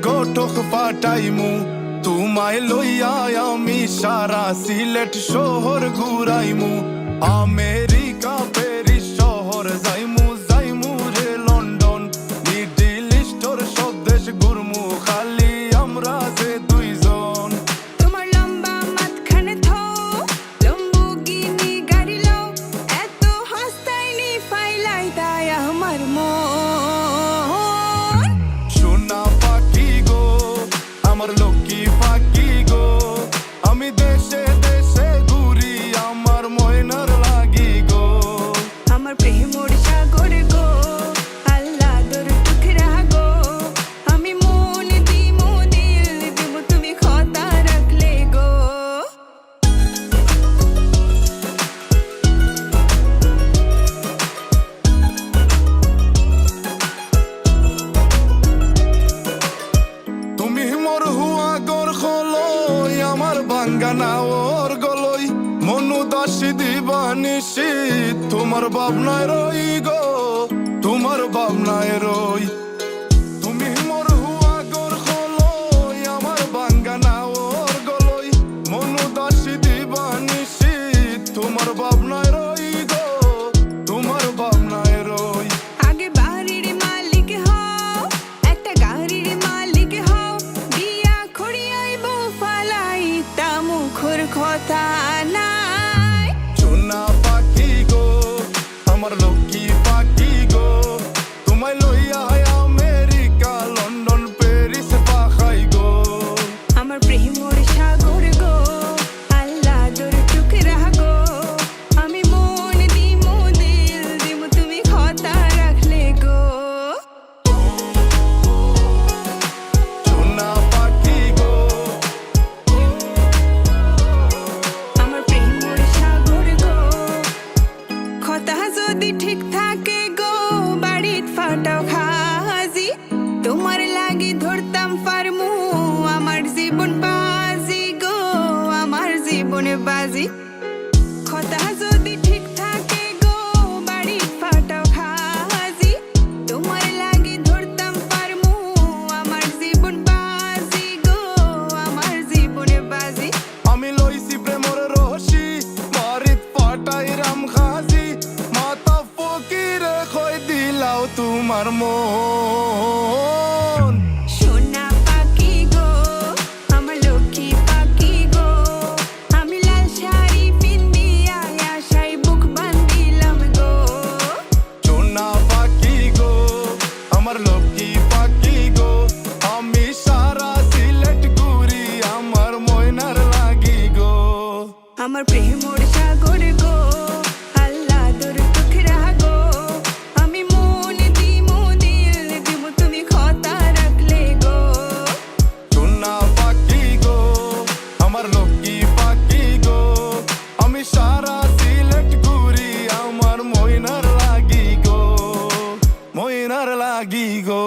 গোটক পাঠাইমু তোমায় লইয়া আমি সারা সিলেট শহর ঘুরাইমু আমেরিকা প্যারিস শহর যাইমু যাইমু রে লন্ডন মিডল ইস্টর সব দেশ ঘুরমু খালি আমরা যে দুইজন তোমার লম্বা মাঝখানে থো লম্বুগিনি গাড়ি লও এত হাসতাইনি ফাইলাই তাই আমার মন সোনা পাখি গো আমার লক্ষ্মী পাখি গো আমি দেশে দেশে ঘুরি আমার ময়নার লাগি গো আমার প্রেমর সাগর গো আল্লাহ দর টুকরা গো আমি মন দিমু দিল দিমু তুমি কথা রাখলে গো তুমি মোর হুয়া গর খলই আমার বাঙ্গানা ওর গলই মনু দাসী দিবানিসি তোমার ভাবনায় রই গো তোমার ভাবনায় রই তুমি মোর হুয়া গর খলই আমার বাঙ্গানা ওর গলই মনু দাসী দিবানিসি তোমার ভাবনায় রই গো তোমার ভাবনায় রই আগে বাড়ির মালিক হও একটা গাড়ির মালিক হও বিয়া খড়িয়াইব ফালাই তা মুখর কথা নাই সোনা পাখি গো আমার লক্ষ্মী পাখি গো তোমায় লইয়া আমেরিকা লন্ডন প্যারিস পাখাই গো আমার প্রেমর সাগর গো আল্লাহ দর টুকরা গো আমি মন দিমু দিল দিমু তুমি কথা রাখলে গো সোনা পাখি গো আমার প্রেমর সাগর গো কথা যদি ঠিক থাকে গো বাড়িত ফাটাও খাজি তোমার লাগি ধরতাম ফারমু আমার জীবন বাজি গো আমার জীবনে বাজি কথা যদি ঠিক থাকে গো বাড়িত ফাটাও খাজি তোমার লাগি ধরতাম ফারমু আমার জীবন বাজি গো আমার জীবনে বাজি আমি লইছি প্রেমর রশি মারিত পাটাই রাম খাজি মাতা ফকিরে কই দিলাও তোমার মন সোনা পাখি গো আমার লক্ষ্মী পাখি গো আমি লাল শাড়ি পিন্দিয়া আশায় বুক বান্ধিলাম গো সোনা পাখি গো আমার লক্ষ্মী পাখি গো আমি সারা সিলেট ঘুরি আমার ময়নার লাগি গো আমার প্রেমর সাগর গো আল্লাহ দর টুকরা গো আমি মন দিমু দিল দিমু তুমি কথা রাখলে গো সোনা পাখি গো আমার লক্ষ্মী পাখি গো আমি সারা সিলেট ঘুরি আমার ময়নার লাগি গো ময়নার লাগি গো